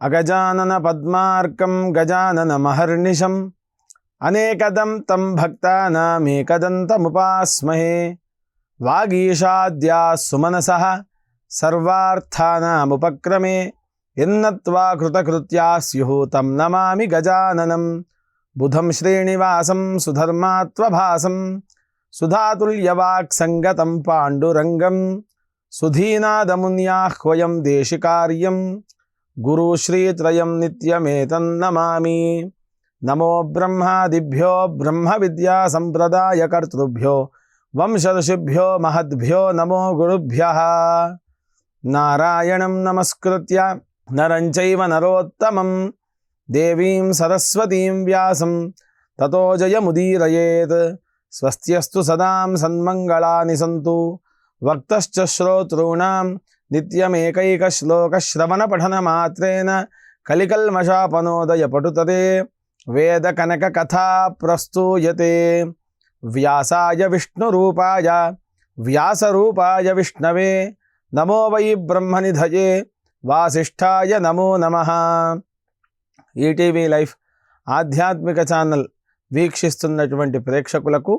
అగజానన పద్మార్కం గజానన మహర్నిశం అనేకదం తం భక్తానామేకదంతముపాస్మహే. వాగీషాద్యా సుమనసః సర్వార్థానాముపక్రమే యన్నత్వా కృతకృత్యా స్యుః తం నమామి గజాననం. బుధం శ్రీనివాసం సుధర్మాత్వభాసం సుధాతుల్యవాక్సంగతం పాండురంగం. సుధీనాదమున్యాహ్వయం దేశికార్యం గురుశ్రీత్రయం నిత్యమేతన్నమామి. నమో బ్రహ్మాదిభ్యో బ్రహ్మ విద్యా సంప్రదాయకర్తృభ్యో వంశఋషిభ్యో మహద్భ్యో నమో గురుభ్యః. నారాయణం నమస్కృత్య నరం చైవ నరోత్తమం దేవీం సరస్వతీం వ్యాసం తతో జయముదీరయేత్. స్వస్త్యస్తు సదాం సన్మంగళాని సంతు. వక్తశ్చ శ్రోతॄణాం నిత్యమేకైక శ్లోక శ్రవణ పఠన మాత్రేన కలికల్మషాపనోదయ పటుతతే వేద కనక కథా ప్రస్తూయతే. వ్యాసాయ విష్ణురూపాయ వ్యాసరూపాయ విష్ణవే నమో వై బ్రహ్మనిధయే వాసిష్ఠాయ నమో నమః. ఈటీవీ లైఫ్ ఆధ్యాత్మిక ఛానల్ వీక్షిస్తున్నటువంటి ప్రేక్షకులకు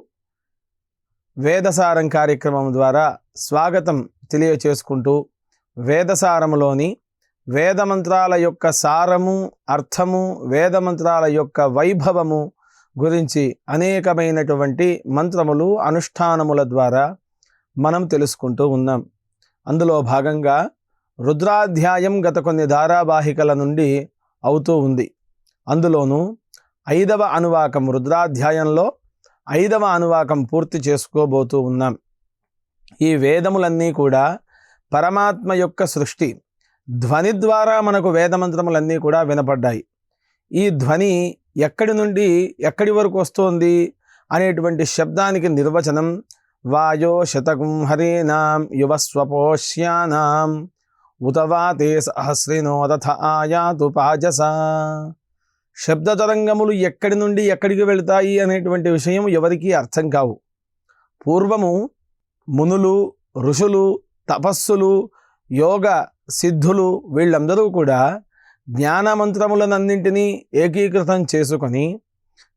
వేదసారం కార్యక్రమం ద్వారా స్వాగతం తెలియచేసుకుంటూ, వేదసారములోని వేదమంత్రాల యొక్క సారము, అర్థము, వేదమంత్రాల యొక్క వైభవము గురించి అనేకమైనటువంటి మంత్రములు, అనుష్ఠానముల ద్వారా మనం తెలుసుకుంటూ ఉన్నాం. అందులో భాగంగా రుద్రాధ్యాయం గత కొన్ని ధారావాహికల నుండి అవుతూ ఉంది. అందులోనూ 5వ అనువాకం, రుద్రాధ్యాయంలో 5వ అనువాకం పూర్తి చేసుకోబోతూ ఉన్నాం. ఈ వేదములన్నీ కూడా పరమాత్మ యొక్క సృష్టి. ధ్వని ద్వారా మనకు వేదమంత్రములన్నీ కూడా వినపడ్డాయి. ఈ ధ్వని ఎక్కడి నుండి ఎక్కడి వరకు వస్తోంది అనేటువంటి శబ్దానికి నిర్వచనం వాయో శతకం హరీనాం యువస్వపోష్యానాం ఉతవాతే సహస్రినో రథ ఆయాతు పాజసా. శబ్ద తరంగములు ఎక్కడి నుండి ఎక్కడికి వెళతాయి అనేటువంటి విషయం ఎవరికీ అర్థం కావు. పూర్వము మునులు, ఋషులు, తపస్సులు, యోగ సిద్ధులు వీళ్ళందరూ కూడా జ్ఞానమంత్రములనన్నింటినీ ఏకీకృతం చేసుకొని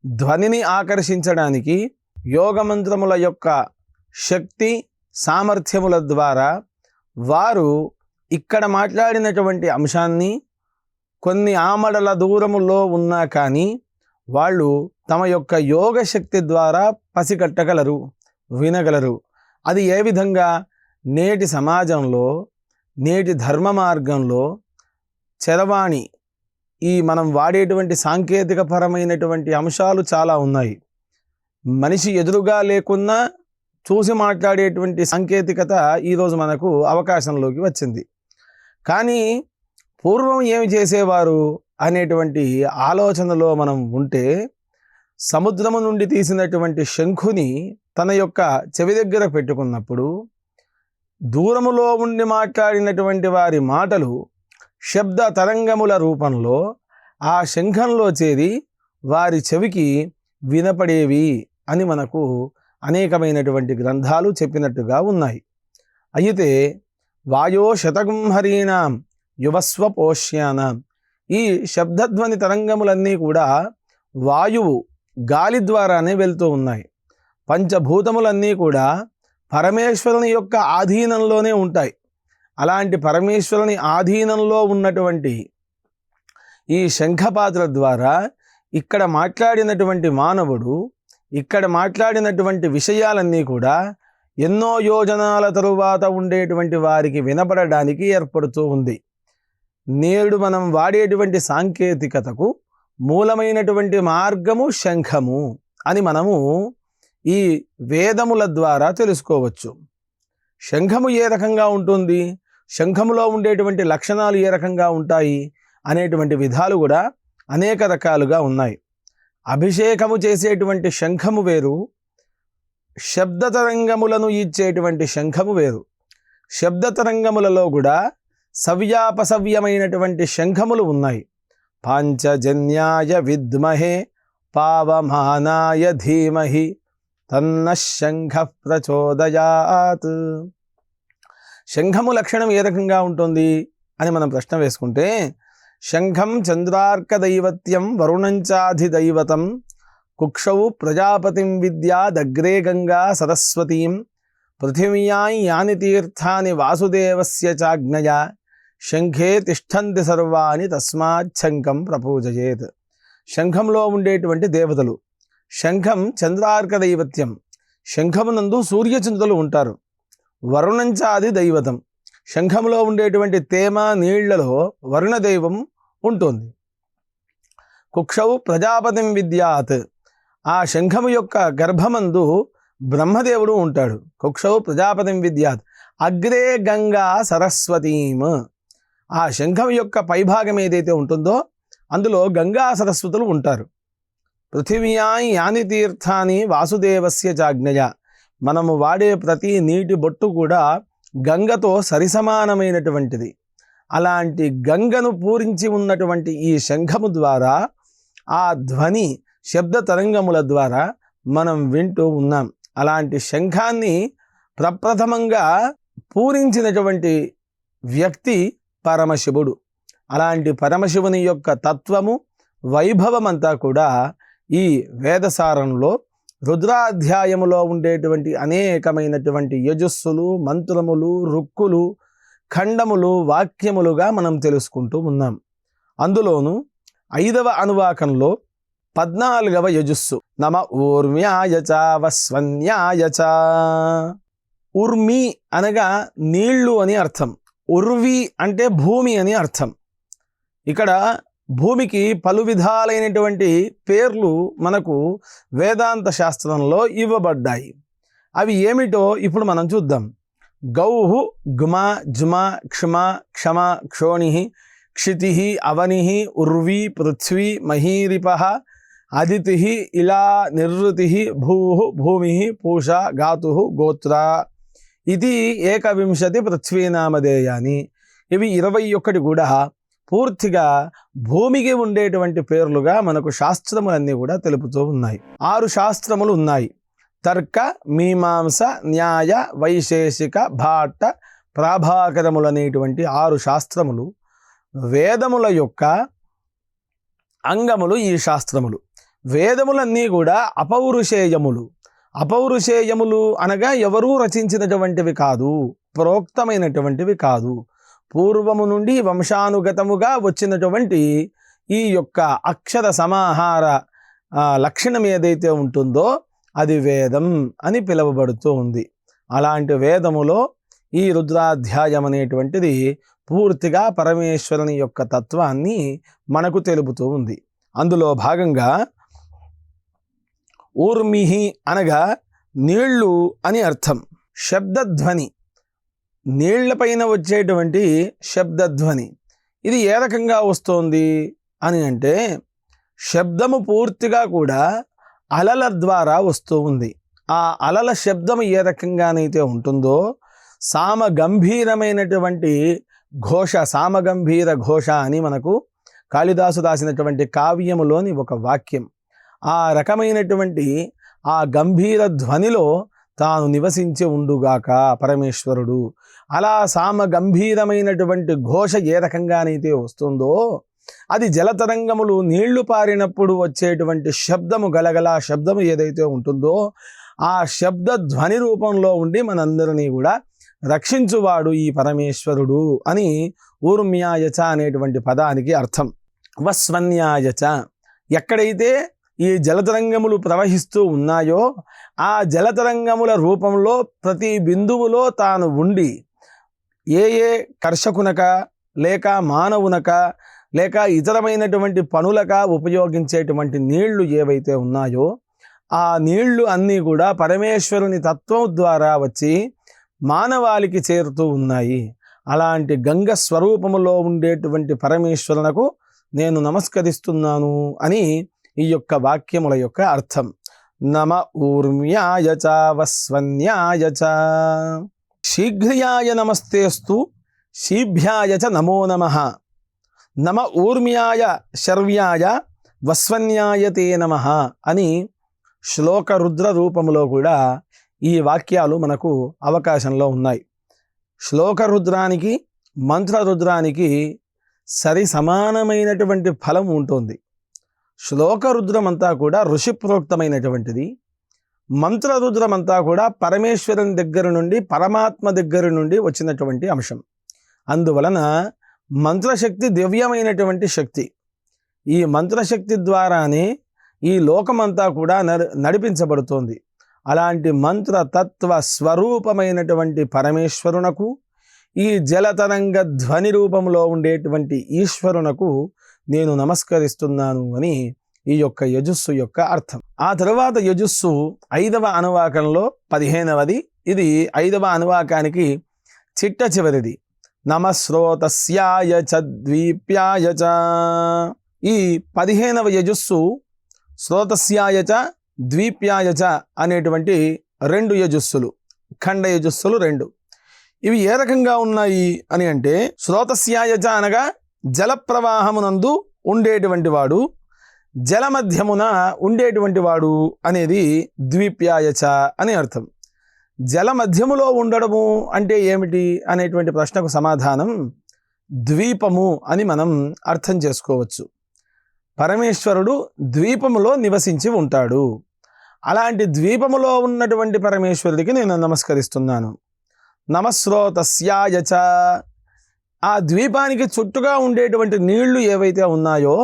ధ్వనిని ఆకర్షించడానికి యోగమంత్రముల యొక్క శక్తి సామర్థ్యముల ద్వారా వారు ఇక్కడ మాట్లాడినటువంటి అంశాన్ని కొన్ని ఆమడల దూరములో ఉన్నా కానీ వాళ్ళు తమ యొక్క యోగ శక్తి ద్వారా పసిగట్టగలరు, వినగలరు. అది ఏ విధంగా? నేటి సమాజంలో, నేటి ధర్మ మార్గంలో చరవాణి, ఈ మనం వాడేటువంటి సాంకేతిక పరమైనటువంటి అంశాలు చాలా ఉన్నాయి. మనిషి ఎదురుగా లేకున్నా చూసి మాట్లాడేటువంటి సాంకేతికత ఈరోజు మనకు అవకాశంలోకి వచ్చింది. కానీ పూర్వం ఏమి చేసేవారు అనేటువంటి ఆలోచనలో మనం ఉంటే, సముద్రము నుండి తీసినటువంటి శంఖుని తన యొక్క చెవి దగ్గర పెట్టుకున్నప్పుడు దూరములో ఉండి మాట్లాడినటువంటి వారి మాటలు శబ్ద తరంగముల రూపంలో ఆ శంఖంలో చేరి వారి చెవికి వినపడేవి అని మనకు అనేకమైనటువంటి గ్రంథాలు చెప్పినట్టుగా ఉన్నాయి. అయితే వాయో శతకం హరీనాం యువస్వపోష్యానాం, ఈ శబ్దధ్వని తరంగములన్నీ కూడా వాయువు, గాలి ద్వారానే వెళ్తూ ఉన్నాయి. పంచభూతములన్నీ కూడా పరమేశ్వరుని యొక్క ఆధీనంలోనే ఉంటాయి. అలాంటి పరమేశ్వరుని ఆధీనంలో ఉన్నటువంటి ఈ శంఖపాత్ర ద్వారా ఇక్కడ మాట్లాడినటువంటి మానవుడు, ఇక్కడ మాట్లాడినటువంటి విషయాలన్నీ కూడా ఎన్నో యోజనాల తరువాత ఉండేటువంటి వారికి వినపడడానికి ఏర్పడుతూ ఉంది. నేడు మనం వాడేటువంటి సాంకేతికతకు మూలమైనటువంటి మార్గము శంఖము అని మనము ఈ వేదముల ద్వారా తెలుసుకోవచ్చు. శంఖము ఏ రకంగా ఉంటుంది, శంఖములో ఉండేటువంటి లక్షణాలు ఏ రకంగా ఉంటాయి అనేటువంటి విధాలు కూడా అనేక రకాలుగా ఉన్నాయి. అభిషేకము చేసేటువంటి శంఖము వేరు, శబ్ద తరంగములను ఇచ్చేటువంటి శంఖము వేరు. శబ్ద తరంగములలో కూడా సవ్యాపసవ్యమైనటువంటి శంఖములు ఉన్నాయి. పాంచజన్యాయ విద్మహే పావమానాయ ధీమహి తన్న శంఖ ప్రచోదయాత్. శంఖము లక్షణం ఏ రకంగా ఉంటుంది అని మనం ప్రశ్న వేసుకుంటే, శంఖం చంద్రార్కదైవత్యం వరుణంచాధిదైవతం కుక్షౌ ప్రజాపతిం విద్యాదగ్రే గంగా సరస్వతీం పృథివ్యాం యాని తీర్థాని వాసుదేవస్య చాజ్ఞయా శంఖే తిష్టంతి సర్వాణి తస్మాత్ శంఖం ప్రపూజయేత్. శంఖంలో ఉండేటువంటి దేవతలు. శంఖం చంద్రార్క దైవత్యం, శంఖమునందు సూర్యచంద్రులు ఉంటారు. వరుణంచాది దైవతం, శంఖంలో ఉండేటువంటి తేమ నీళ్లలో వరుణదైవం ఉంటుంది. కుక్షౌ ప్రజాపతిం విద్యాత్, ఆ శంఖము యొక్క గర్భమందు బ్రహ్మదేవుడు ఉంటాడు. కుక్షౌ ప్రజాపతిం విద్యాత్. అగ్రే గంగా సరస్వతీం, ఆ శంఖం యొక్క పైభాగం ఏదైతే ఉంటుందో అందులో గంగా సరస్వతులు ఉంటారు. పృథివ్యాం యాని తీర్థాని వాసుదేవస్య చాజ్ఞయ, మనము వాడే ప్రతి నీటి బొట్టు కూడా గంగతో సరిసమానమైనటువంటిది. అలాంటి గంగను పూరించి ఉన్నటువంటి ఈ శంఖము ద్వారా ఆ ధ్వని శబ్ద తరంగముల ద్వారా మనం వింటూ ఉన్నాం. అలాంటి శంఖాన్ని ప్రప్రథమంగా పూరించినటువంటి వ్యక్తి పరమశివుడు. అలాంటి పరమశివుని యొక్క తత్వము వైభవం అంతా కూడా ఈ వేదసారంలో రుద్రాధ్యాయములో ఉండేటువంటి అనేకమైనటువంటి యజస్సులు, మంత్రములు, రుక్కులు, ఖండములు, వాక్యములుగా మనం తెలుసుకుంటూ ఉన్నాం. అందులోనూ 5వ అనువాకంలో 14వ యజస్సు నమ ఊర్మ్యాయ చ వస్వన్యాయ చ. ఉర్మి అనగా నీళ్లు అని అర్థం, ఉర్వి అంటే భూమి అని అర్థం. ఇక్కడ భూమికి పలు విధాలైనటువంటి పేర్లు మనకు వేదాంత శాస్త్రంలో ఇవ్వబడ్డాయి. అవి ఏమిటో ఇప్పుడు మనం చూద్దాం. గౌహు గుమ జుమ క్షమ క్షమ క్షోణి క్షితి అవని ఉర్వి పృథ్వీ మహీరిప అదితి ఇలా నిర్వృతి భూ భూమి పూష గాతు గోత్ర ఇది 21 పృథ్వీనామధేయాని. ఇవి 21 కూడా పూర్తిగా భూమికి ఉండేటువంటి పేర్లుగా మనకు శాస్త్రములన్నీ కూడా తెలుపుతూ ఉన్నాయి. 6 శాస్త్రములు ఉన్నాయి. తర్క, మీమాంస, న్యాయ, వైశేషిక, భాట్ట, ప్రాభాకరములనేటువంటి 6 శాస్త్రములు. వేదముల యొక్క అంగములు ఈ శాస్త్రములు. వేదములన్నీ కూడా అపౌరుషేయములు. అపౌరుషేయములు అనగా ఎవరూ రచించినటువంటివి కాదు, ప్రోక్తమైనటువంటివి కాదు. పూర్వము నుండి వంశానుగతముగా వచ్చినటువంటి ఈ యొక్క అక్షర సమాహార లక్షణం ఏదైతే ఉంటుందో అది వేదం అని పిలువబడుతూ ఉంది. అలాంటి వేదములో ఈ రుద్రాధ్యాయం అనేటువంటిది పూర్తిగా పరమేశ్వరుని యొక్క తత్వాన్ని మనకు తెలుపుతూ ఉంది. అందులో భాగంగా ఊర్మిహి అనగా నీళ్లు అని అర్థం. శబ్దధ్వని, నీళ్లపైన వచ్చేటువంటి శబ్దధ్వని. ఇది ఏ రకంగా వస్తోంది అని అంటే శబ్దము పూర్తిగా కూడా అలల ద్వారా వస్తూ ఉంది. ఆ అలల శబ్దము ఏ రకంగానైతే ఉంటుందో సామగంభీరమైనటువంటి ఘోష, సామగంభీర ఘోష అని మనకు కాళిదాసు రాసినటువంటి కావ్యములోని ఒక వాక్యం. ఆ రకమైనటువంటి ఆ గంభీర ధ్వనిలో తాను నివసించి ఉండుగాక పరమేశ్వరుడు. అలా సామగంభీరమైనటువంటి ఘోష ఏ రకంగానైతే వస్తుందో అది జలతరంగములు నీళ్లు పారినప్పుడు వచ్చేటువంటి శబ్దము, గలగల శబ్దము ఏదైతే ఉంటుందో ఆ శబ్ద ధ్వని రూపంలో ఉండి మనందరినీ కూడా రక్షించువాడు ఈ పరమేశ్వరుడు అని ఊర్మ్యాయచ అనేటువంటి పదానికి అర్థం. వస్వన్యాయచ, ఎక్కడైతే ఈ జలతరంగములు ప్రవహిస్తూ ఉన్నాయో ఆ జలతరంగముల రూపంలో ప్రతి బిందువులో తాను ఉండి ఏ కర్షకునక లేక మానవునక లేక ఇతరమైనటువంటి పనులక ఉపయోగించేటువంటి నీళ్లు ఏవైతే ఉన్నాయో ఆ నీళ్లు అన్నీ కూడా పరమేశ్వరుని తత్వం ద్వారా వచ్చి మానవాళికి చేరుతూ ఉన్నాయి. అలాంటి గంగ స్వరూపములో ఉండేటువంటి పరమేశ్వరునకు నేను నమస్కరిస్తున్నాను అని ఈ యొక్క వాక్యముల యొక్క అర్థం. నమ ఊర్మ్యాయ చ వస్వన్యాయ చ. శీఘ్ర్యాయ నమస్తేస్తు శీభ్యాయ చ నమో నమః. నమ ఊర్మ్యాయ శర్వ్యాయ వస్వన్యాయ తే నమః అని శ్లోక రుద్ర రూపములో కూడా ఈ వాక్యాలు మనకు అవకాశంలో ఉన్నాయి. శ్లోక రుద్రానికి మంత్ర రుద్రానికి సరి సమానమైనటువంటి ఫలం ఉంటుంది. శ్లోక రుద్రమంతా కూడా ఋషిప్రోక్తమైనటువంటిది, మంత్ర రుద్రమంతా కూడా పరమేశ్వరుని దగ్గర నుండి, పరమాత్మ దగ్గర నుండి వచ్చినటువంటి అంశం. అందువలన మంత్రశక్తి దివ్యమైనటువంటి శక్తి. ఈ మంత్రశక్తి ద్వారానే ఈ లోకమంతా కూడా నడిపించబడుతోంది. అలాంటి మంత్రతత్వ స్వరూపమైనటువంటి పరమేశ్వరునకు, ఈ జలతరంగ ధ్వని రూపంలో ఉండేటువంటి ఈశ్వరునకు నేను నమస్కరిస్తున్నాను అని ఈ యొక్క యజుస్సు యొక్క అర్థం. ఆ తర్వాత యజుస్సు 5వ అనువాకంలో 15వది. ఇది 5వ అనువాకానికి చిట్ట చివరిది. నమస్రోతస్యాయ చ ద్వీప్యాయ చ. ఈ 15వ యజుస్సు శ్రోతస్యాయ చ ద్వీప్యాయ చ అనేటువంటి 2 యజుస్సులు, ఖండ యజుస్సులు 2. ఇవి ఏ రకంగా ఉన్నాయి అని అంటే, శ్రోతస్యాయ చ అనగా జల ప్రవాహమునందు ఉండేటువంటి వాడు, జల మధ్యమున ఉండేటువంటి వాడు అనేది ద్వీప్యాయ చ అని అర్థం. జల మధ్యములో ఉండడము అంటే ఏమిటి అనేటువంటి ప్రశ్నకు సమాధానం ద్వీపము అని మనం అర్థం చేసుకోవచ్చు. పరమేశ్వరుడు ద్వీపములో నివసించి ఉంటాడు. అలాంటి ద్వీపములో ఉన్నటువంటి పరమేశ్వరుడికి నేను నమస్కరిస్తున్నాను. నమస్రోతస్యాయ చ. ఆ ద్వీపానికి చుట్టుగా ఉండేటువంటి నీళ్లు ఏవైతే ఉన్నాయో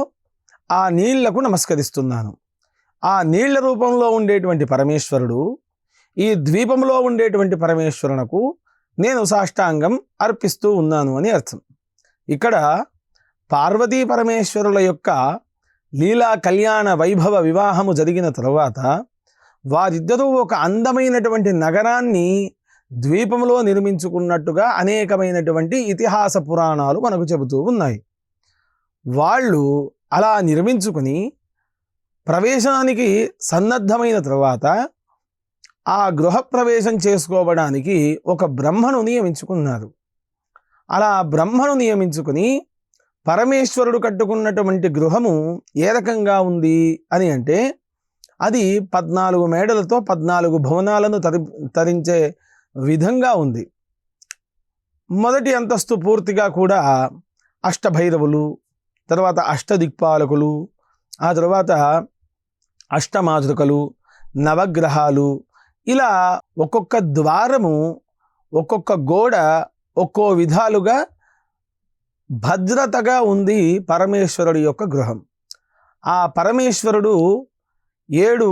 ఆ నీళ్లకు నమస్కరిస్తున్నాను. ఆ నీళ్ల రూపంలో ఉండేటువంటి పరమేశ్వరుడు, ఈ ద్వీపంలో ఉండేటువంటి పరమేశ్వరునకు నేను సాష్టాంగం అర్పిస్తూ ఉన్నాను అని అర్థం. ఇక్కడ పార్వతీ పరమేశ్వరుల యొక్క లీలా కళ్యాణ వైభవ వివాహము జరిగిన తరువాత వారిద్దరూ ఒక అందమైనటువంటి నగరాన్ని ద్వీపంలో నిర్మించుకున్నట్టుగా అనేకమైనటువంటి ఇతిహాస పురాణాలు మనకు చెబుతూ ఉన్నాయి. వాళ్ళు అలా నిర్మించుకుని ప్రవేశానికి సన్నద్ధమైన తర్వాత ఆ గృహప్రవేశం చేసుకోవడానికి ఒక బ్రహ్మను నియమించుకున్నారు. అలా బ్రహ్మను నియమించుకుని పరమేశ్వరుడు కట్టుకున్నటువంటి గృహము ఏ రకంగా ఉంది అని అంటే, అది 14 మేడలతో 14 భవనాలను తరించే విధంగా ఉంది. మొదటి అంతస్తు పూర్తిగా కూడా అష్టభైరవులు, తర్వాత అష్టదిక్పాలకులు, ఆ తర్వాత అష్టమాతృకలు, నవగ్రహాలు, ఇలా ఒక్కొక్క ద్వారము, ఒక్కొక్క గోడ ఒక్కో విధాలుగా భద్రతగా ఉంది పరమేశ్వరుడి యొక్క గృహం. ఆ పరమేశ్వరుడు 7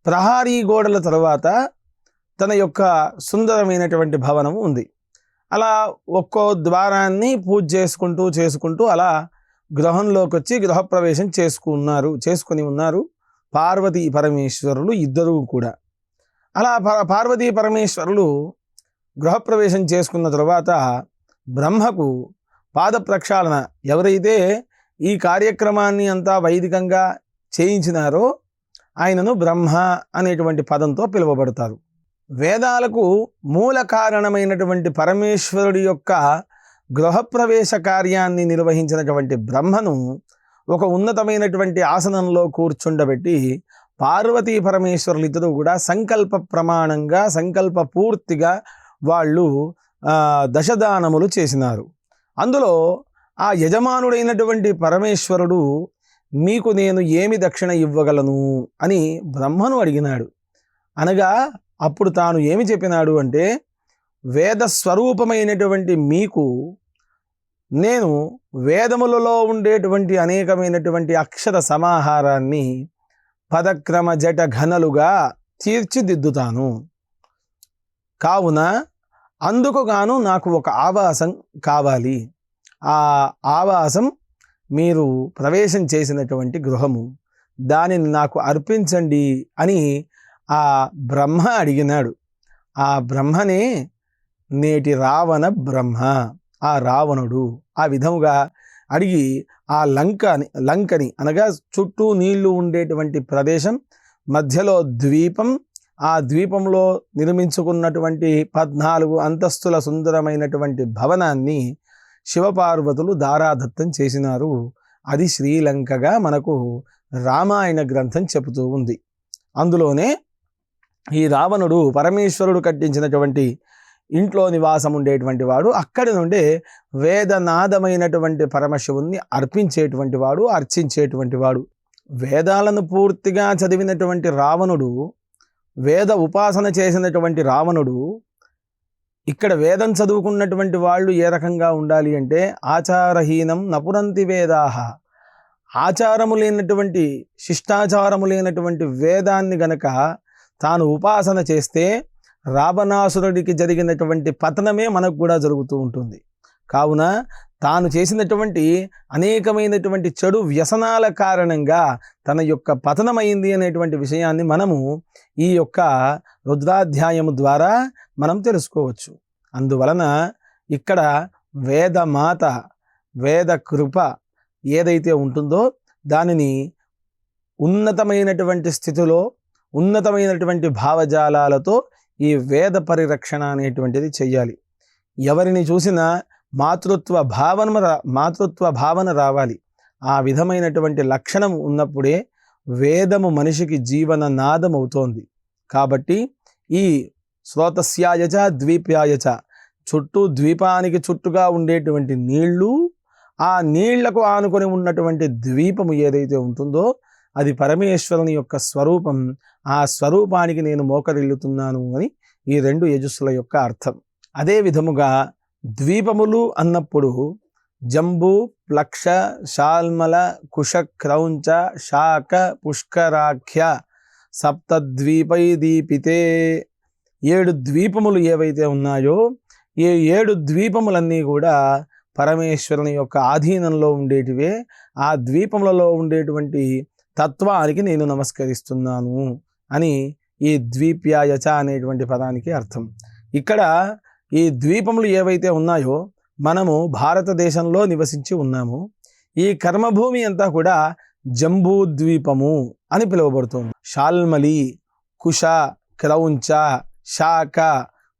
ప్రహారీ గోడల తర్వాత తన యొక్క సుందరమైనటువంటి భవనము ఉంది. అలా ఒక్కో ద్వారాన్ని పూజ చేసుకుంటూ అలా గృహంలోకి వచ్చి గృహప్రవేశం చేసుకుని ఉన్నారు పార్వతీ పరమేశ్వరులు ఇద్దరూ కూడా. అలా పార్వతీ పరమేశ్వరులు గృహప్రవేశం చేసుకున్న తర్వాత బ్రహ్మకు పాద ప్రక్షాళన, ఎవరైతే ఈ కార్యక్రమాన్ని అంతా వైదికంగా చేయించినారో ఆయనను బ్రహ్మ అనేటువంటి పదంతో పిలువబడతారు. వేదాలకు మూల కారణమైనటువంటి పరమేశ్వరుడి యొక్క గృహప్రవేశ కార్యాన్ని నిర్వహించినటువంటి బ్రహ్మను ఒక ఉన్నతమైనటువంటి ఆసనంలో కూర్చుండబెట్టి పార్వతీ పరమేశ్వరులు ఇద్దరు కూడా సంకల్ప ప్రమాణంగా, సంకల్ప పూర్తిగా వాళ్ళు దశదానములు చేసినారు. అందులో ఆ యజమానుడైనటువంటి పరమేశ్వరుడు, మీకు నేను ఏమి దక్షిణ ఇవ్వగలను అని బ్రహ్మను అడిగినాడు. అనగా అప్పుడు తాను ఏమి చెప్పినాడు అంటే, వేద స్వరూపమైనటువంటి మీకు నేను వేదములలో ఉండేటువంటి అనేకమైనటువంటి అక్షర సమాహారాన్ని పదక్రమ జట ఘనలుగా తీర్చిదిద్దుతాను. కావున అందుకు గాను నాకు ఒక ఆవాసం కావాలి. ఆ ఆవాసం మీరు ప్రవేశం చేసినటువంటి గృహము, దానిని నాకు అర్పించండి అని ఆ బ్రహ్మ అడిగినాడు. ఆ బ్రహ్మనే నేటి రావణ బ్రహ్మ, ఆ రావణుడు. ఆ విధముగా అడిగి ఆ లంకని అనగా చుట్టూ నీళ్లు ఉండేటువంటి ప్రదేశం, మధ్యలో ద్వీపం, ఆ ద్వీపంలో నిర్మించుకున్నటువంటి 14 అంతస్తుల సుందరమైనటువంటి భవనాన్ని శివపార్వతులు దారాదత్తం చేసినారు. అది శ్రీలంకగా మనకు రామాయణ గ్రంథం చెబుతూ ఉంది. అందులోనే ఈ రావణుడు పరమేశ్వరుడు కట్టించినటువంటి ఇంట్లో నివాసం ఉండేటువంటి వాడు, అక్కడి నుండే వేదనాదమైనటువంటి పరమశివుణ్ణి అర్పించేటువంటి వాడు, అర్చించేటువంటి వాడు. వేదాలను పూర్తిగా చదివినటువంటి రావణుడు, వేద ఉపాసన చేసినటువంటి రావణుడు, ఇక్కడ వేదం చదువుకున్నటువంటి వాళ్ళు ఏ రకంగా ఉండాలి అంటే ఆచారహీనం నపురంతి వేదాహ, ఆచారము లేనటువంటి శిష్టాచారము లేనటువంటి వేదాన్ని గనక తాను ఉపాసన చేస్తే రావణాసురుడికి జరిగినటువంటి పతనమే మనకు కూడా జరుగుతూ ఉంటుంది. కావున తాను చేసినటువంటి అనేకమైనటువంటి చెడు వ్యసనాల కారణంగా తన యొక్క పతనమైంది అనేటువంటి విషయాన్ని మనము ఈ యొక్క రుద్రాధ్యాయము ద్వారా మనం తెలుసుకోవచ్చు. అందువలన ఇక్కడ వేదమాత, వేద కృప ఏదైతే ఉంటుందో దానిని ఉన్నతమైనటువంటి స్థితిలో, ఉన్నతమైనటువంటి భావజాలాలతో ఈ వేద పరిరక్షణ అనేటువంటిది చెయ్యాలి. ఎవరిని చూసినా మాతృత్వ భావన రావాలి. ఆ విధమైనటువంటి లక్షణం ఉన్నప్పుడే వేదము మనిషికి జీవన నాదం అవుతోంది. కాబట్టి ఈ శ్రోతస్యాయచ ద్వీప్యాయచ, చుట్టూ ద్వీపానికి చుట్టుగా ఉండేటువంటి నీళ్లు, ఆ నీళ్లకు ఆనుకొని ఉన్నటువంటి ద్వీపము ఏదైతే ఉంటుందో అది పరమేశ్వరుని యొక్క స్వరూపం. ఆ స్వరూపానికి నేను మోకరిల్లుతున్నాను అని ఈ 2 యజుస్సుల యొక్క అర్థం. అదే విధముగా ద్వీపములు అన్నప్పుడు జంబు, ప్లక్ష, శాల్మల, కుశ, క్రౌంచ, శాక, పుష్కరాఖ్య సప్తద్వీపై దీపితే, 7 ద్వీపములు ఏవైతే ఉన్నాయో ఈ 7 ద్వీపములన్నీ కూడా పరమేశ్వరుని యొక్క ఆధీనంలో ఉండేటివే. ఆ ద్వీపములలో ఉండేటువంటి తత్వానికి నేను నమస్కరిస్తున్నాను అని ఈ ద్వీప్యాయచ అనేటువంటి పదానికి అర్థం. ఇక్కడ ఈ ద్వీపములు ఏవైతే ఉన్నాయో మనము భారతదేశంలో నివసించి ఉన్నాము. ఈ కర్మభూమి అంతా కూడా జంబూ ద్వీపము అని పిలువబడుతుంది. శాల్మలి, కుశ, క్రౌంచ, శాక,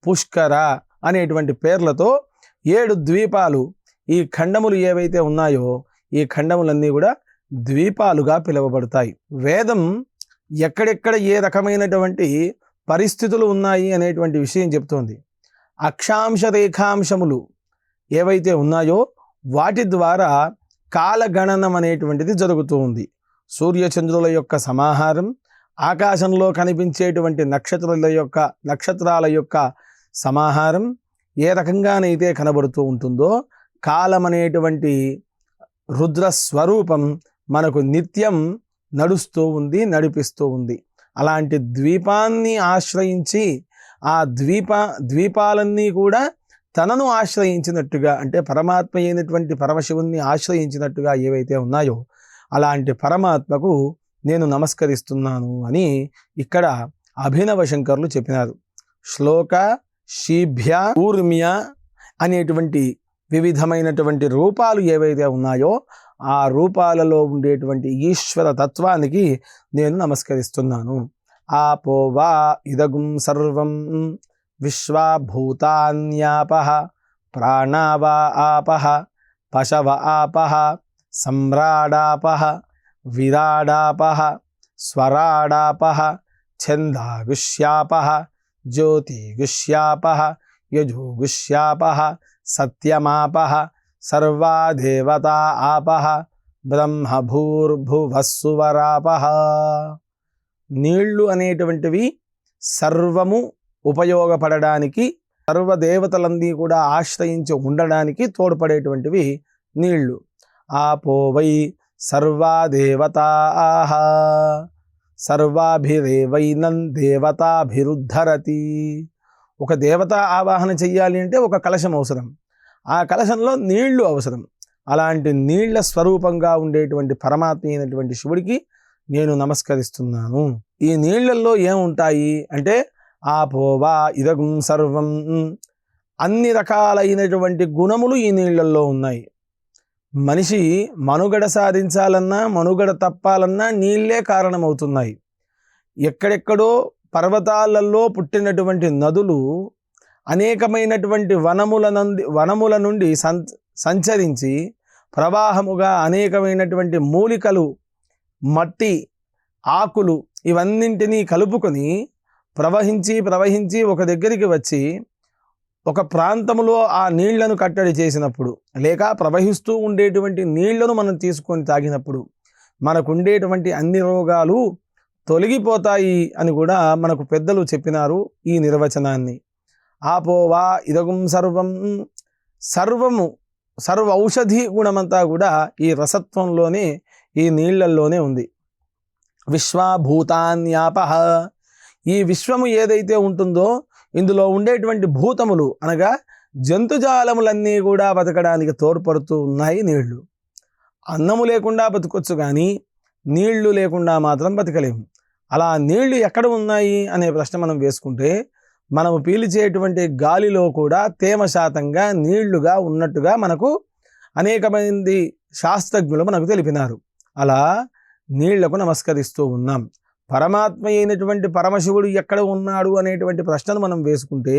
పుష్కర అనేటువంటి పేర్లతో 7 ద్వీపాలు, ఈ ఖండములు ఏవైతే ఉన్నాయో ఈ ఖండములన్నీ కూడా ద్వీపాలుగా పిలువబడతాయి. వేదం ఎక్కడెక్కడ ఏ రకమైనటువంటి పరిస్థితులు ఉన్నాయి అనేటువంటి విషయం చెప్తోంది. అక్షాంశ రేఖాంశములు ఏవైతే ఉన్నాయో వాటి ద్వారా కాలగణనం అనేటువంటిది జరుగుతూ ఉంది. సూర్యచంద్రుల యొక్క సమాహారం, ఆకాశంలో కనిపించేటువంటి నక్షత్రాల యొక్క సమాహారం ఏ రకంగానైతే కనబడుతూ ఉంటుందో కాలం అనేటువంటి రుద్ర స్వరూపం మనకు నిత్యం నడుస్తూ ఉంది, నడిపిస్తూ ఉంది. అలాంటి ద్వీపాన్ని ఆశ్రయించి ఆ ద్వీపాలన్నీ కూడా తనను ఆశ్రయించినట్టుగా, అంటే పరమాత్మ అయినటువంటి పరమశివుణ్ణి ఆశ్రయించినట్టుగా ఏవైతే ఉన్నాయో అలాంటి పరమాత్మకు నేను నమస్కరిస్తున్నాను అని ఇక్కడ అభినవ శంకరులు చెప్పినారు. శ్లోక, శీభ్య, ఊర్మ్య అనేటువంటి వివిధమైనటువంటి రూపాలు ఏవైతే ఉన్నాయో ఆ రూపాలలో ఉండేటువంటి ఈశ్వర తత్వానికి నేను నమస్కరిస్తున్నాను. ఆపో వా ఇదగుం సర్వం విశ్వాభూతాన్యాపః ప్రాణావా ఆపః పశవ ఆపః సమ్రాడాపః విరాడాపః స్వరాడాపః ఛందాగుష్యాపః జ్యోతిగుష్యాపః యజుగుష్యాపః సత్యమాపః సర్వా దేవతా ఆపః బ్రహ్మ భూర్భువస్సువరాపః. నీళ్లు అనేటువంటివి సర్వము ఉపయోగపడడానికి, సర్వదేవతలన్నీ కూడా ఆశ్రయించి ఉండడానికి తోడ్పడేటువంటివి నీళ్లు. ఆపో వై సర్వా దేవతాః సర్వాభిరేవైనం దేవతాభిరుద్ధరతి. ఒక దేవత ఆవాహన చెయ్యాలి అంటే ఒక కలశం అవసరం, ఆ కలశంలో నీళ్లు అవసరం. అలాంటి నీళ్ల స్వరూపంగా ఉండేటువంటి పరమాత్మ అయినటువంటి శివుడికి నేను నమస్కరిస్తున్నాను. ఈ నీళ్లలో ఏముంటాయి అంటే ఆపోవా ఇదగుం సర్వం, అన్ని రకాలైనటువంటి గుణములు ఈ నీళ్లలో ఉన్నాయి. మనిషి మనుగడ సాధించాలన్నా, మనుగడ తప్పాలన్నా నీళ్లే కారణమవుతున్నాయి. ఎక్కడెక్కడో పర్వతాలలో పుట్టినటువంటి నదులు అనేకమైనటువంటి వనముల నుండి సంచరించి ప్రవాహముగా అనేకమైనటువంటి మూలికలు, మట్టి, ఆకులు ఇవన్నింటినీ కలుపుకొని ప్రవహించి ఒక దగ్గరికి వచ్చి ఒక ప్రాంతంలో ఆ నీళ్లను కట్టడి చేసినప్పుడు, లేక ప్రవహిస్తూ ఉండేటువంటి నీళ్లను మనం తీసుకొని తాగినప్పుడు మనకు ఉండేటువంటి అన్ని రోగాలు తొలగిపోతాయి అని కూడా మనకు పెద్దలు చెప్పినారు ఈ నిర్వచనాన్ని. ఆపోవా ఇదగుం సర్వం, సర్వ ఔషధి గుణమంతా కూడా ఈ రసత్వంలోనే, ఈ నీళ్లల్లోనే ఉంది. విశ్వభూతాన్యాపహ, ఈ విశ్వము ఏదైతే ఉంటుందో ఇందులో ఉండేటువంటి భూతములు అనగా జంతుజాలములన్నీ కూడా బతకడానికి తోడ్పడుతూ ఉన్నాయి నీళ్లు. అన్నము లేకుండా బతకొచ్చు కానీ నీళ్లు లేకుండా మాత్రం బతకలేము. అలా నీళ్లు ఎక్కడ ఉన్నాయి అనే ప్రశ్న మనం వేసుకుంటే, మనము పీల్చేటువంటి గాలిలో కూడా తేమ శాతంగా నీళ్లుగా ఉన్నట్టుగా మనకు అనేక మంది శాస్త్రజ్ఞులు మనకు తెలిపినారు. అలా నీళ్లకు నమస్కరిస్తూ ఉన్నాం. పరమాత్మ అయినటువంటి పరమశివుడు ఎక్కడ ఉన్నాడు అనేటువంటి ప్రశ్నను మనం వేసుకుంటే,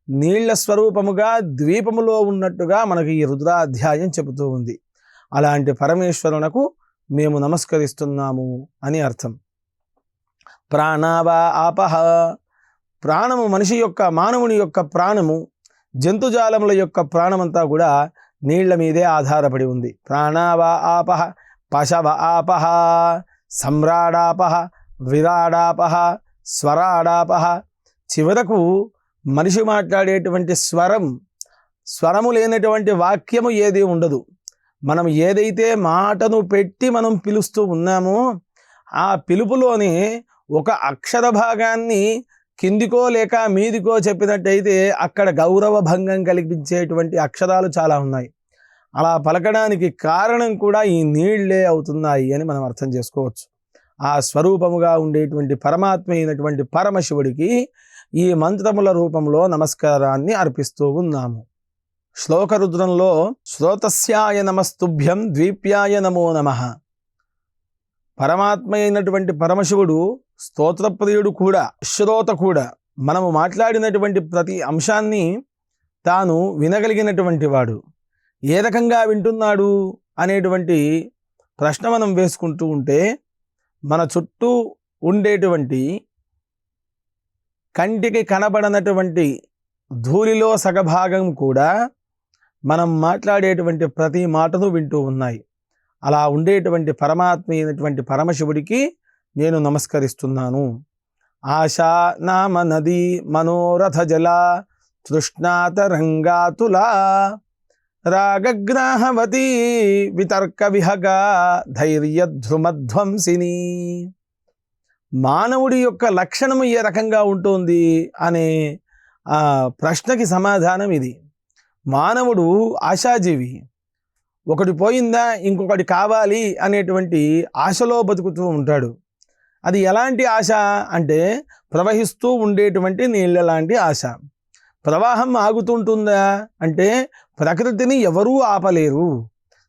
నీళ్ల స్వరూపముగా ద్వీపములో ఉన్నట్టుగా మనకి ఈ రుద్రాధ్యాయం చెబుతూ ఉంది. అలాంటి పరమేశ్వరునకు మేము నమస్కరిస్తున్నాము అని అర్థం. ప్రాణావా ఆపహ, ప్రాణము మనిషి యొక్క, మానవుని యొక్క ప్రాణము, జంతుజాలముల యొక్క ప్రాణమంతా కూడా నీళ్ల మీదే ఆధారపడి ఉంది. ప్రాణావా ఆపహ, పశవ ఆపహ, సమ్రాడాపహ, విరాడాపహ, స్వరాడాపహ. చివరకు మనిషి మాట్లాడేటువంటి స్వరము లేనటువంటి వాక్యము ఏది ఉండదు. మనం ఏదైతే మాటను పెట్టి మనం పిలుస్తూ ఉన్నామో ఆ పిలుపులోనే ఒక అక్షర భాగాన్ని కిందికో లేక మీదికో చెప్పినట్టయితే అక్కడ గౌరవ భంగం కల్పించేటువంటి అక్షరాలు చాలా ఉన్నాయి. అలా పలకడానికి కారణం కూడా ఈ నీళ్లే అవుతున్నాయి అని మనం అర్థం చేసుకోవచ్చు. ఆ స్వరూపముగా ఉండేటువంటి పరమాత్మ అయినటువంటి పరమశివుడికి ఈ మంత్రముల రూపంలో నమస్కారాన్ని అర్పిస్తూ ఉన్నాము. శ్లోక రుద్రంలో శ్రోతస్యాయ నమస్తుభ్యం ద్వీప్యాయ నమో నమః. పరమాత్మ అయినటువంటి పరమశివుడు స్తోత్రప్రియుడు కూడా, శ్రోత కూడా. మనము మాట్లాడినటువంటి ప్రతి అంశాన్ని తాను వినగలిగినటువంటి వాడు. ఏ రకంగా వింటున్నాడు అనేటువంటి ప్రశ్న మనం వేసుకుంటూ ఉంటే, మన చుట్టూ ఉండేటువంటి కంటికి కనబడనటువంటి ధూళిలో సగభాగం కూడా మనం మాట్లాడేటువంటి ప్రతి మాటను వింటూ ఉన్నాయి. అలా ఉండేటువంటి పరమాత్మ అయినటువంటి పరమశివుడికి నేను నమస్కరిస్తున్నాను. ఆశా నామ నది మనోరథ జల తృష్ణాతరంగాతులా రాగగ్రాహవతి వితర్క విహగ ధైర్యధ్రుమధ్వంసిని. మానవుడి యొక్క లక్షణము ఏ రకంగా ఉంటుంది అనే ప్రశ్నకి సమాధానం ఇది. మానవుడు ఆశాజీవి. ఒకటి పోయిందా ఇంకొకటి కావాలి అనేటువంటి ఆశలో బతుకుతూ ఉంటాడు. అది ఎలాంటి ఆశ అంటే ప్రవహిస్తూ ఉండేటువంటి నీళ్ళ లాంటి ఆశ. ప్రవాహం ఆగుతుంటుందా అంటే ప్రకృతిని ఎవరూ ఆపలేరు.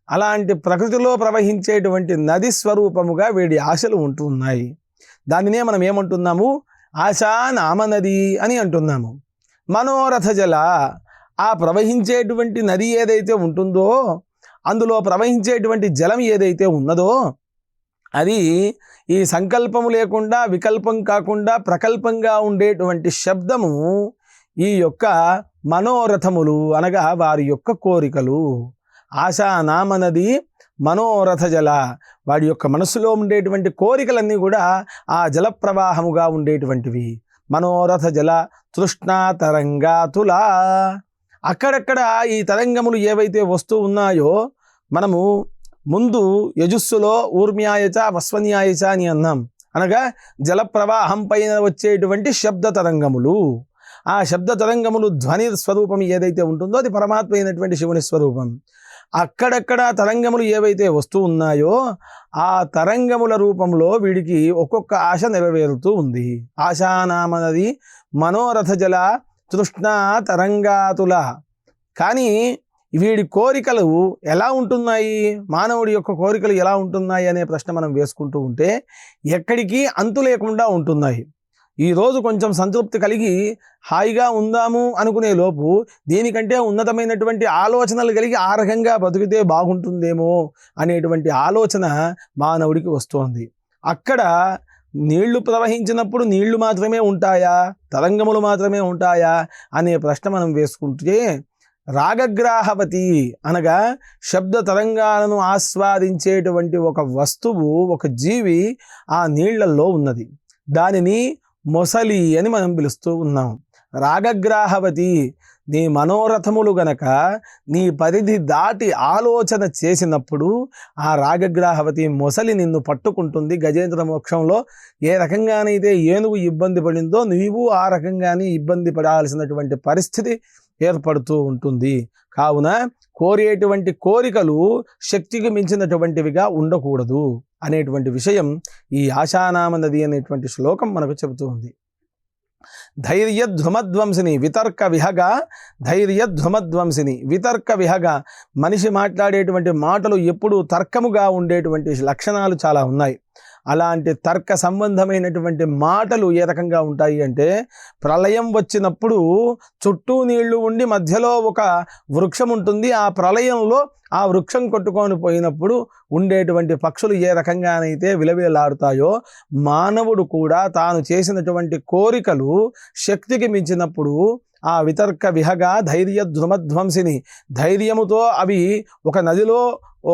అలాంటి ప్రకృతిలో ప్రవహించేటువంటి నది స్వరూపముగా వీడి ఆశలు ఉంటున్నాయి. దానినే మనం ఏమంటున్నాము? ఆశా నామనది అని అంటున్నాము. మనోరథ జల, ఆ ప్రవహించేటువంటి నది ఏదైతే ఉంటుందో, అందులో ప్రవహించేటువంటి జలం ఏదైతే ఉన్నదో అది ఈ సంకల్పము లేకుండా, వికల్పం కాకుండా ప్రకల్పంగా ఉండేటువంటి శబ్దము ఈ యొక్క మనోరథములు అనగా వారి యొక్క కోరికలు. ఆశా నామనది మనోరథ జల, వాడి యొక్క మనసులో ఉండేటువంటి కోరికలన్నీ కూడా ఆ జల ప్రవాహముగా ఉండేటువంటివి. మనోరథ జల తృష్ణా తరంగాతులా. అక్కడక్కడ ఈ తరంగములు ఏవైతే వస్తూ ఉన్నాయో, మనము ముందు యజుస్సులో ఊర్మ్యాయచ వస్వన్యాయచ అని అన్నాం. అనగా జల ప్రవాహం పైన వచ్చేటువంటి శబ్ద తరంగములు. ఆ శబ్ద తరంగములు ధ్వని స్వరూపం ఏదైతే ఉంటుందో అది పరమాత్మ అయినటువంటి శివుని స్వరూపం. అక్కడక్కడ తరంగములు ఏవైతే వస్తూ ఉన్నాయో ఆ తరంగముల రూపంలో వీడికి ఒక్కొక్క ఆశ నెరవేరుతూ ఉంది. ఆశానామనది మనోరథ జల తృష్ణా తరంగాతుల. కానీ వీడి కోరికలు ఎలా ఉంటున్నాయి, మానవుడి యొక్క కోరికలు ఎలా ఉంటున్నాయి అనే ప్రశ్న మనం వేసుకుంటూ ఉంటే ఎక్కడికి అంతు లేకుండా ఉంటున్నాయి. ఈరోజు కొంచెం సంతృప్తి కలిగి హాయిగా ఉందాము అనుకునే లోపు దీనికంటే ఉన్నతమైనటువంటి ఆలోచనలు కలిగి ఆ రకంగా బతికితే బాగుంటుందేమో అనేటువంటి ఆలోచన మానవుడికి వస్తోంది. అక్కడ నీళ్లు ప్రవహించినప్పుడు నీళ్లు మాత్రమే ఉంటాయా, తరంగములు మాత్రమే ఉంటాయా అనే ప్రశ్న మనం వేసుకుంటే, రాగగ్రాహవతి అనగా శబ్ద తరంగాలను ఆస్వాదించేటువంటి ఒక వస్తువు, ఒక జీవి ఆ నీళ్లలో ఉన్నది. దానిని మొసలి అని మనం పిలుస్తూ ఉన్నాం. రాగగ్రాహవతి, నీ మనోరథములు గనక నీ పరిధి దాటి ఆలోచన చేసినప్పుడు ఆ రాగగ్రాహవతి మొసలి నిన్ను పట్టుకుంటుంది. గజేంద్ర మోక్షంలో ఏ రకంగానైతే ఏనుగు ఇబ్బంది పడిందో నీవు ఆ రకంగానే ఇబ్బంది పడాల్సినటువంటి పరిస్థితి ఏర్పడుతూ ఉంటుంది. కావున కోరేటువంటి కోరికలు శక్తికి మించినటువంటివిగా ఉండకూడదు అనేటువంటి విషయం ఈ ఆశానామ నది అనేటువంటి శ్లోకం మనకు చెబుతూ ఉంది. ధైర్యధ్రుమధ్వంసిని వితర్క విహగ, ధైర్యధ్రుమధ్వంసిని వితర్క విహగ. మనిషి మాట్లాడేటువంటి మాటలు ఎప్పుడూ తర్కముగా ఉండేటువంటి లక్షణాలు చాలా ఉన్నాయి. అలాంటి తర్క సంబంధమైనటువంటి మాటలు ఏ రకంగా ఉంటాయి అంటే, ప్రళయం వచ్చినప్పుడు చుట్టూ నీళ్లు ఉండి మధ్యలో ఒక వృక్షం ఉంటుంది. ఆ ప్రళయంలో ఆ వృక్షం కొట్టుకొని పోయినప్పుడు ఉండేటువంటి పక్షులు ఏ రకంగానైతే విలవిలాడుతాయో, మానవుడు కూడా తాను చేసినటువంటి కోరికలు శక్తికి మించినప్పుడు ఆ వితర్క విహగ ధైర్య ధ్రుమధ్వంసిని, ధైర్యముతో అవి ఒక నదిలో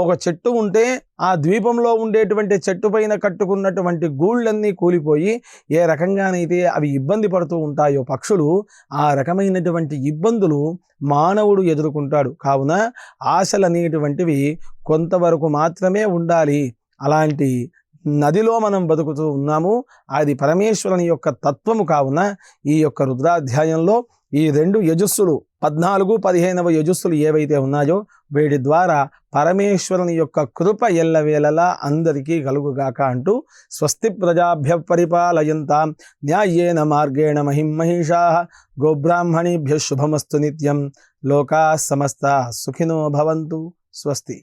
ఒక చెట్టు ఉంటే ఆ ద్వీపంలో ఉండేటువంటి చెట్టు పైన కట్టుకున్నటువంటి గూళ్ళన్నీ కూలిపోయి ఏ రకంగానైతే అవి ఇబ్బంది పడుతూ ఉంటాయో పక్షులు, ఆ రకమైనటువంటి ఇబ్బందులు మానవుడు ఎదుర్కొంటాడు. కావున ఆశలు అనేటువంటివి కొంతవరకు మాత్రమే ఉండాలి. అలాంటి నదిలో మనం బతుకుతూ ఉన్నాము. అది పరమేశ్వరుని యొక్క తత్వము. కావున ఈ యొక్క రుద్రాధ్యాయంలో ఈ 2 యజస్సులు 14, 15వ యజస్సులు ఏవైతే ఉన్నాయో వీటి ద్వారా పరమేశ్వరుని యొక్క కృప ఎల్లవేళలా అందరికీ కలుగుగాక అంటూ, స్వస్తి ప్రజాభ్య పరిపాలయంతాం న్యాయేన మార్గేణ మహిం మహిషాః గోబ్రాహ్మణేభ్యః శుభమస్తు నిత్యం. లోకాః సమస్తాః సుఖినో భవంతు. స్వస్తి.